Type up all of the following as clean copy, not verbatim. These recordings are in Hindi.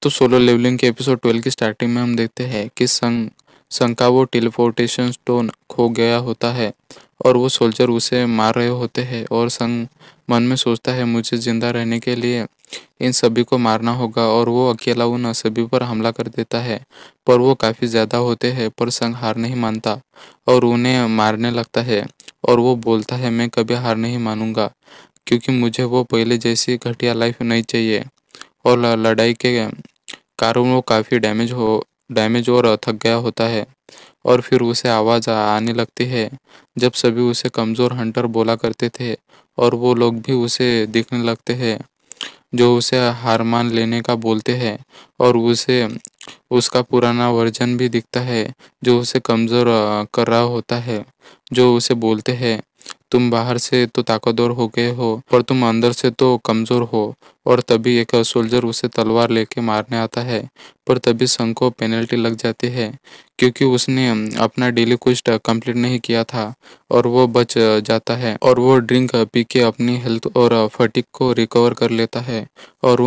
तो सोलो लेवलिंग के एपिसोड 12 की स्टार्टिंग में हम देखते हैं कि संग का वो टेलीपोर्टेशन स्टोन खो गया होता है और वो सोल्जर उसे मार रहे होते हैं और संग मन में सोचता है मुझे जिंदा रहने के लिए इन सभी को मारना होगा और वो अकेला उन सभी पर हमला कर देता है। पर वो काफ़ी ज़्यादा होते हैं पर संग हार नहीं मानता और उन्हें मारने लगता है और वो बोलता है मैं कभी हार नहीं मानूंगा क्योंकि मुझे वो पहले जैसी घटिया लाइफ नहीं चाहिए। और लड़ाई के कारण वो काफ़ी डैमेज और थक गया होता है और फिर उसे आवाज़ आने लगती है जब सभी उसे कमज़ोर हंटर बोला करते थे और वो लोग भी उसे दिखने लगते हैं जो उसे हार मान लेने का बोलते हैं और उसे उसका पुराना वर्जन भी दिखता है जो उसे कमज़ोर कर रहा होता है जो उसे बोलते हैं तुम बाहर से तो ताकतवर हो गए हो पर तुम अंदर से तो कमज़ोर हो। और तभी एक सोल्जर उसे तलवार लेके मारने आता है पर तभी संग को पेनल्टी लग जाती है क्योंकि उसने अपना डेली क्वेस्ट कंप्लीट नहीं किया था और वो बच जाता है और वो ड्रिंक पी के अपनी हेल्थ और फटीग को रिकवर कर लेता है और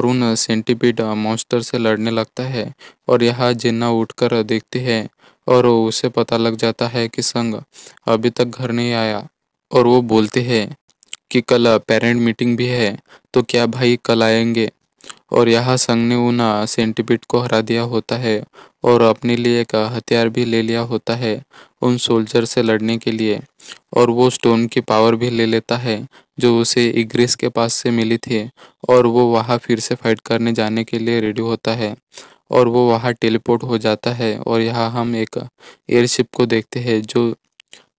उन सेंटीपीड मॉन्स्टर से लड़ने लगता है। और यहाँ जिन्ना उठकर देखती है और उसे पता लग जाता है कि संग अभी तक घर नहीं आया और वो बोलते हैं कि कल पेरेंट मीटिंग भी है तो क्या भाई कल आएंगे। और यहाँ संग ने उन सेंटीपीड को हरा दिया होता है और अपने लिए एक हथियार भी ले लिया होता है उन सोल्जर से लड़ने के लिए और वो स्टोन की पावर भी ले लेता है जो उसे इग्रिस के पास से मिली थी और वो वहाँ फिर से फाइट करने जाने के लिए रेडी होता है और वो वहाँ टेलीपोर्ट हो जाता है। और यहाँ हम एक एयरशिप को देखते हैं जो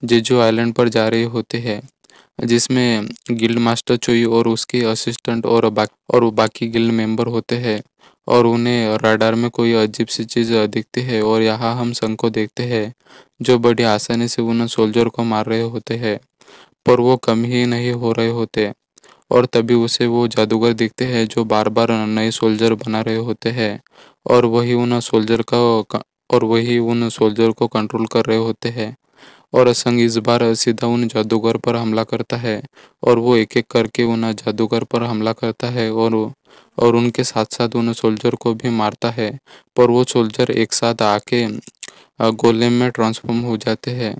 जेजू आइलैंड पर जा रहे होते हैं जिसमें गिल्ड मास्टर चोई और उसके असिस्टेंट और बाकी गिल्ड मेंबर होते हैं और उन्हें रडार में कोई अजीब सी चीज़ दिखती है। और यहाँ हम संग को देखते हैं जो बड़ी आसानी से उन सोल्जर को मार रहे होते हैं पर वो कम ही नहीं हो रहे होते। और तभी उसे वो जादूगर दिखते हैं जो बार बार नए सोल्जर बना रहे होते हैं और वही उन सोल्जर को कंट्रोल कर रहे होते हैं। और असंग इस बार सीधा उन जादूगर पर हमला करता है और वो एक एक करके उन जादूगर पर हमला करता है और उनके साथ साथ उन सोल्जर को भी मारता है पर वो सोल्जर एक साथ आके गोलेम में ट्रांसफॉर्म हो जाते हैं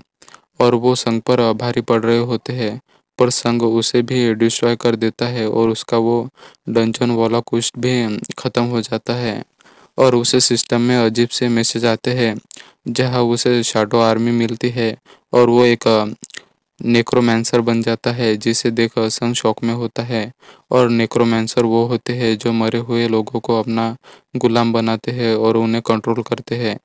और वो संग पर भारी पड़ रहे होते हैं पर संग उसे भी डिस्ट्रॉय कर देता है और उसका वो डंजन वाला क्वेस्ट भी खत्म हो जाता है। और उसे सिस्टम में अजीब से मैसेज आते हैं जहाँ उसे शैडो आर्मी मिलती है और वो एक नेक्रोमैंसर बन जाता है जिसे देख संग शॉक में होता है। और नेक्रोमैंसर वो होते हैं जो मरे हुए लोगों को अपना गुलाम बनाते हैं और उन्हें कंट्रोल करते हैं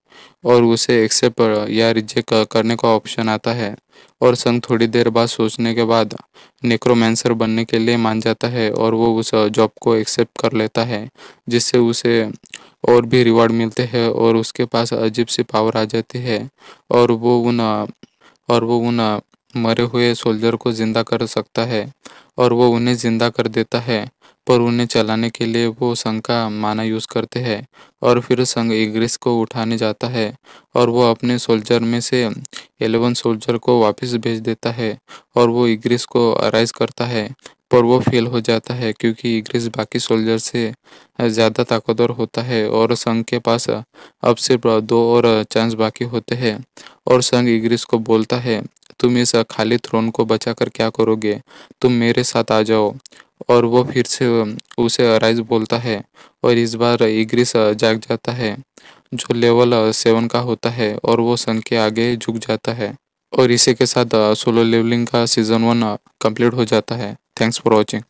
और उसे एक्सेप्ट या रिजेक्ट करने का ऑप्शन आता है। और संग थोड़ी देर बाद सोचने के बाद नेक्रोमैंसर बनने के लिए मान जाता है और वो उस जॉब को एक्सेप्ट कर लेता है जिससे उसे और भी रिवॉर्ड मिलते हैं और उसके पास अजीब सी पावर आ जाती है और वो उन मरे हुए सोल्जर को जिंदा कर सकता है और वो उन्हें जिंदा कर देता है पर उन्हें चलाने के लिए वो संग का माना यूज़ करते हैं। और फिर संग इग्रिस को उठाने जाता है और वो अपने सोल्जर में से 11 सोल्जर को वापस भेज देता है और वो इग्रिस को अराइज करता है पर वो फेल हो जाता है क्योंकि इग्रिस बाकी सोल्जर से ज़्यादा ताकतवर होता है और संग के पास अब सिर्फ 2 और चांस बाकी होते हैं। और संग इग्रिस को बोलता है तुम इस खाली थ्रोन को बचाकर क्या करोगे, तुम मेरे साथ आ जाओ। और वो फिर से उसे अराइज बोलता है और इस बार इग्रिस जाग जाता है जो लेवल 7 का होता है और वो संग के आगे झुक जाता है। और इसी के साथ सोलो लेवलिंग का सीजन 1 कंप्लीट हो जाता है। Thanks for watching.